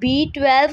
B12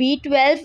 B12